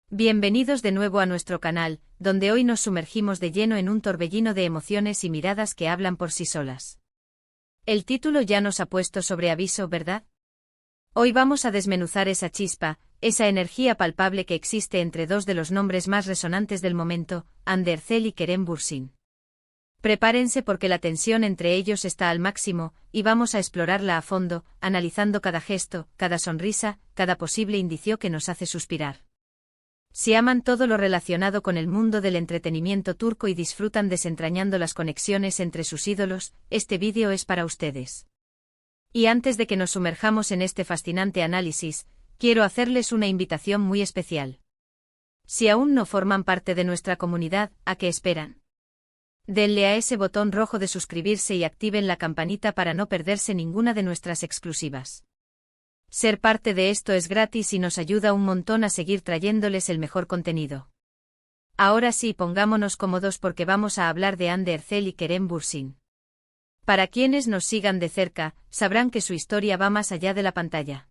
Bienvenidos de nuevo a nuestro canal, donde hoy nos sumergimos de lleno en un torbellino de emociones y miradas que hablan por sí solas. El título ya nos ha puesto sobre aviso, ¿verdad? Hoy vamos a desmenuzar esa chispa, esa energía palpable que existe entre dos de los nombres más resonantes del momento, Hande Erçel y Kerem Bürsin. Prepárense porque la tensión entre ellos está al máximo, y vamos a explorarla a fondo, analizando cada gesto, cada sonrisa, cada posible indicio que nos hace suspirar. Si aman todo lo relacionado con el mundo del entretenimiento turco y disfrutan desentrañando las conexiones entre sus ídolos, este vídeo es para ustedes. Y antes de que nos sumerjamos en este fascinante análisis, quiero hacerles una invitación muy especial. Si aún no forman parte de nuestra comunidad, ¿a qué esperan? Denle a ese botón rojo de suscribirse y activen la campanita para no perderse ninguna de nuestras exclusivas. Ser parte de esto es gratis y nos ayuda un montón a seguir trayéndoles el mejor contenido. Ahora sí, pongámonos cómodos porque vamos a hablar de Hande Erçel y Kerem Bürsin. Para quienes nos sigan de cerca, sabrán que su historia va más allá de la pantalla.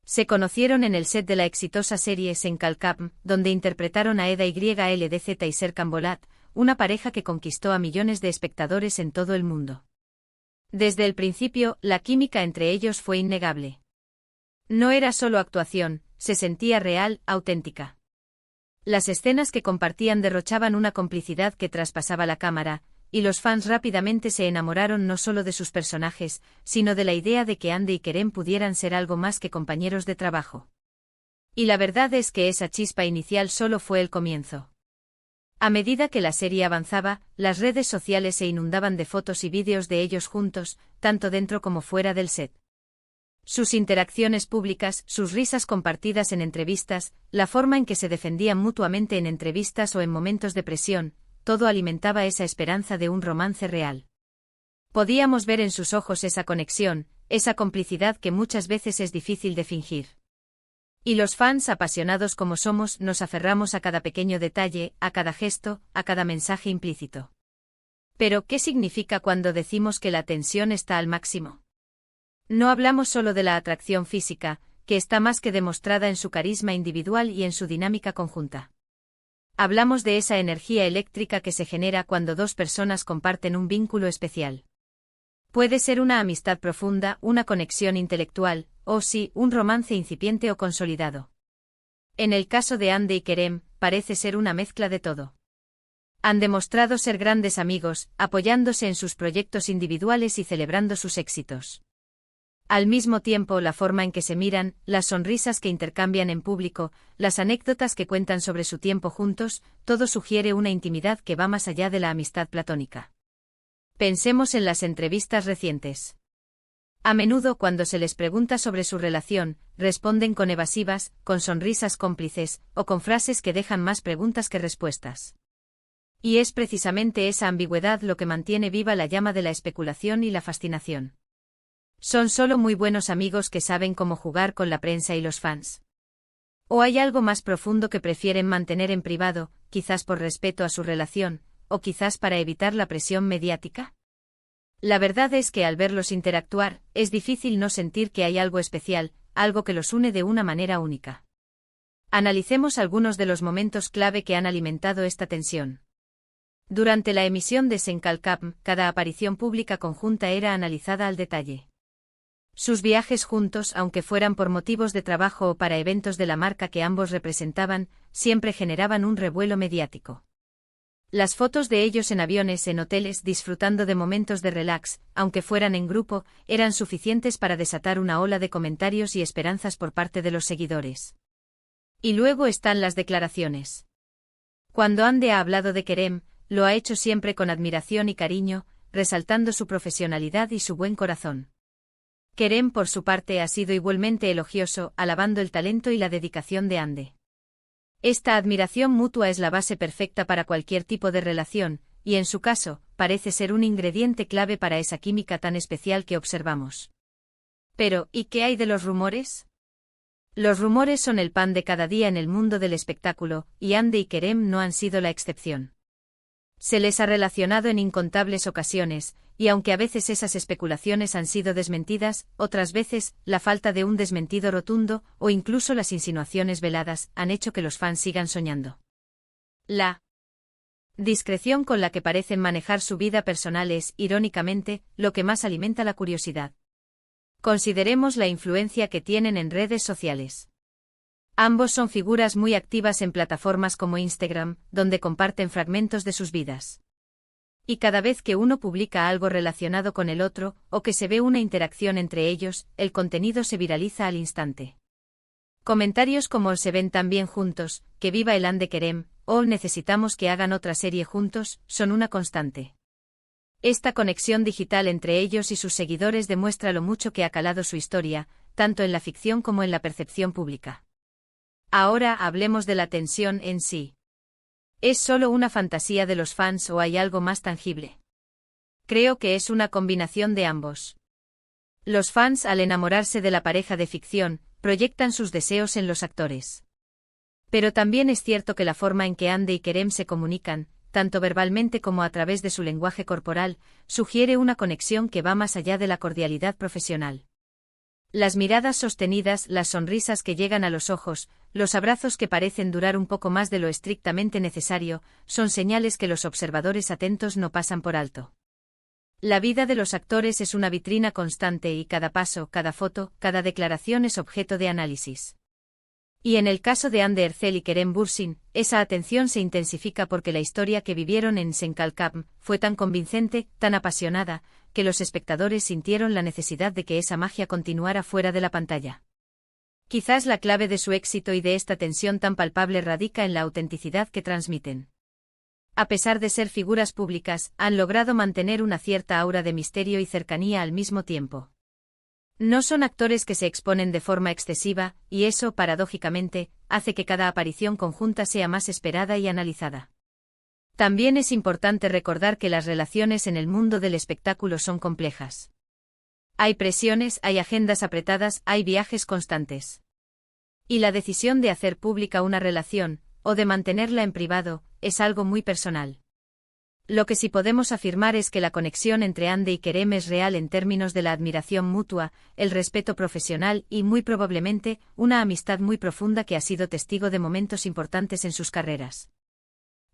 Se conocieron en el set de la exitosa serie Senkalkam, donde interpretaron a Eda YLDZ y Serkan Bolat, una pareja que conquistó a millones de espectadores en todo el mundo. Desde el principio, la química entre ellos fue innegable. No era solo actuación, se sentía real, auténtica. Las escenas que compartían derrochaban una complicidad que traspasaba la cámara, y los fans rápidamente se enamoraron no solo de sus personajes, sino de la idea de que Hande y Kerem pudieran ser algo más que compañeros de trabajo. Y la verdad es que esa chispa inicial solo fue el comienzo. A medida que la serie avanzaba, las redes sociales se inundaban de fotos y vídeos de ellos juntos, tanto dentro como fuera del set. Sus interacciones públicas, sus risas compartidas en entrevistas, la forma en que se defendían mutuamente en entrevistas o en momentos de presión, todo alimentaba esa esperanza de un romance real. Podíamos ver en sus ojos esa conexión, esa complicidad que muchas veces es difícil de fingir. Y los fans apasionados como somos nos aferramos a cada pequeño detalle, a cada gesto, a cada mensaje implícito. Pero, ¿qué significa cuando decimos que la tensión está al máximo? No hablamos solo de la atracción física, que está más que demostrada en su carisma individual y en su dinámica conjunta. Hablamos de esa energía eléctrica que se genera cuando dos personas comparten un vínculo especial. Puede ser una amistad profunda, una conexión intelectual, o sí, un romance incipiente o consolidado. En el caso de Hande y Kerem, parece ser una mezcla de todo. Han demostrado ser grandes amigos, apoyándose en sus proyectos individuales y celebrando sus éxitos. Al mismo tiempo, la forma en que se miran, las sonrisas que intercambian en público, las anécdotas que cuentan sobre su tiempo juntos, todo sugiere una intimidad que va más allá de la amistad platónica. Pensemos en las entrevistas recientes. A menudo, cuando se les pregunta sobre su relación, responden con evasivas, con sonrisas cómplices, o con frases que dejan más preguntas que respuestas. Y es precisamente esa ambigüedad lo que mantiene viva la llama de la especulación y la fascinación. ¿Son solo muy buenos amigos que saben cómo jugar con la prensa y los fans? ¿O hay algo más profundo que prefieren mantener en privado, quizás por respeto a su relación, o quizás para evitar la presión mediática? La verdad es que al verlos interactuar, es difícil no sentir que hay algo especial, algo que los une de una manera única. Analicemos algunos de los momentos clave que han alimentado esta tensión. Durante la emisión de Senkalkam, cada aparición pública conjunta era analizada al detalle. Sus viajes juntos, aunque fueran por motivos de trabajo o para eventos de la marca que ambos representaban, siempre generaban un revuelo mediático. Las fotos de ellos en aviones, en hoteles, disfrutando de momentos de relax, aunque fueran en grupo, eran suficientes para desatar una ola de comentarios y esperanzas por parte de los seguidores. Y luego están las declaraciones. Cuando Hande ha hablado de Kerem, lo ha hecho siempre con admiración y cariño, resaltando su profesionalidad y su buen corazón. Kerem, por su parte, ha sido igualmente elogioso, alabando el talento y la dedicación de Hande. Esta admiración mutua es la base perfecta para cualquier tipo de relación, y en su caso, parece ser un ingrediente clave para esa química tan especial que observamos. Pero, ¿y qué hay de los rumores? Los rumores son el pan de cada día en el mundo del espectáculo, y Hande y Kerem no han sido la excepción. Se les ha relacionado en incontables ocasiones, y aunque a veces esas especulaciones han sido desmentidas, otras veces, la falta de un desmentido rotundo, o incluso las insinuaciones veladas, han hecho que los fans sigan soñando. La discreción con la que parecen manejar su vida personal es, irónicamente, lo que más alimenta la curiosidad. Consideremos la influencia que tienen en redes sociales. Ambos son figuras muy activas en plataformas como Instagram, donde comparten fragmentos de sus vidas. Y cada vez que uno publica algo relacionado con el otro, o que se ve una interacción entre ellos, el contenido se viraliza al instante. Comentarios como "se ven tan bien juntos", "que viva el Ande Kerem", o "necesitamos que hagan otra serie juntos", son una constante. Esta conexión digital entre ellos y sus seguidores demuestra lo mucho que ha calado su historia, tanto en la ficción como en la percepción pública. Ahora hablemos de la tensión en sí. ¿Es solo una fantasía de los fans o hay algo más tangible? Creo que es una combinación de ambos. Los fans, al enamorarse de la pareja de ficción, proyectan sus deseos en los actores. Pero también es cierto que la forma en que Ande y Kerem se comunican, tanto verbalmente como a través de su lenguaje corporal, sugiere una conexión que va más allá de la cordialidad profesional. Las miradas sostenidas, las sonrisas que llegan a los ojos, los abrazos que parecen durar un poco más de lo estrictamente necesario, son señales que los observadores atentos no pasan por alto. La vida de los actores es una vitrina constante y cada paso, cada foto, cada declaración es objeto de análisis. Y en el caso de Hande Erçel y Kerem Bürsin, esa atención se intensifica porque la historia que vivieron en Senkalkam fue tan convincente, tan apasionada, que los espectadores sintieron la necesidad de que esa magia continuara fuera de la pantalla. Quizás la clave de su éxito y de esta tensión tan palpable radica en la autenticidad que transmiten. A pesar de ser figuras públicas, han logrado mantener una cierta aura de misterio y cercanía al mismo tiempo. No son actores que se exponen de forma excesiva, y eso, paradójicamente, hace que cada aparición conjunta sea más esperada y analizada. También es importante recordar que las relaciones en el mundo del espectáculo son complejas. Hay presiones, hay agendas apretadas, hay viajes constantes. Y la decisión de hacer pública una relación, o de mantenerla en privado, es algo muy personal. Lo que sí podemos afirmar es que la conexión entre Hande y Kerem es real en términos de la admiración mutua, el respeto profesional y, muy probablemente, una amistad muy profunda que ha sido testigo de momentos importantes en sus carreras.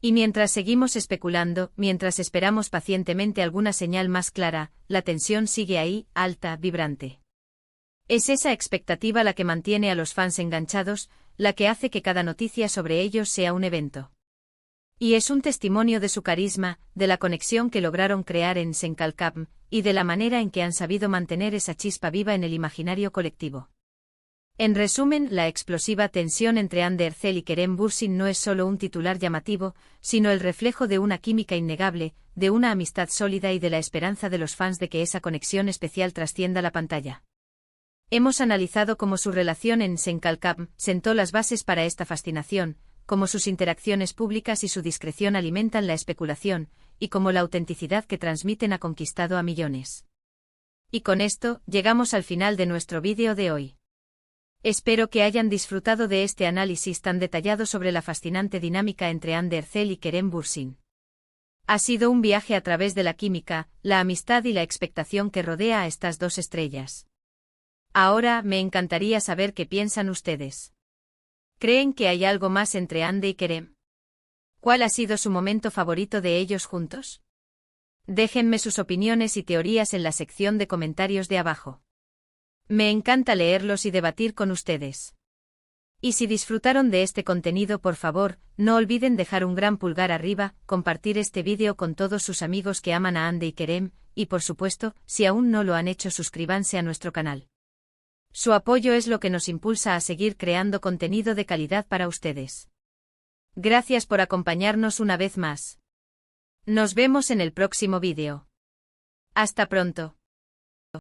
Y mientras seguimos especulando, mientras esperamos pacientemente alguna señal más clara, la tensión sigue ahí, alta, vibrante. Es esa expectativa la que mantiene a los fans enganchados, la que hace que cada noticia sobre ellos sea un evento. Y es un testimonio de su carisma, de la conexión que lograron crear en Senkalkam, y de la manera en que han sabido mantener esa chispa viva en el imaginario colectivo. En resumen, la explosiva tensión entre Hande Erçel y Kerem Bürsin no es solo un titular llamativo, sino el reflejo de una química innegable, de una amistad sólida y de la esperanza de los fans de que esa conexión especial trascienda la pantalla. Hemos analizado cómo su relación en Senkalkam sentó las bases para esta fascinación, cómo sus interacciones públicas y su discreción alimentan la especulación, y cómo la autenticidad que transmiten ha conquistado a millones. Y con esto, llegamos al final de nuestro vídeo de hoy. Espero que hayan disfrutado de este análisis tan detallado sobre la fascinante dinámica entre Hande Erçel y Kerem Bürsin. Ha sido un viaje a través de la química, la amistad y la expectación que rodea a estas dos estrellas. Ahora, me encantaría saber qué piensan ustedes. ¿Creen que hay algo más entre Hande y Kerem? ¿Cuál ha sido su momento favorito de ellos juntos? Déjenme sus opiniones y teorías en la sección de comentarios de abajo. Me encanta leerlos y debatir con ustedes. Y si disfrutaron de este contenido, por favor, no olviden dejar un gran pulgar arriba, compartir este vídeo con todos sus amigos que aman a Hande y Kerem, y por supuesto, si aún no lo han hecho, suscríbanse a nuestro canal. Su apoyo es lo que nos impulsa a seguir creando contenido de calidad para ustedes. Gracias por acompañarnos una vez más. Nos vemos en el próximo vídeo. Hasta pronto.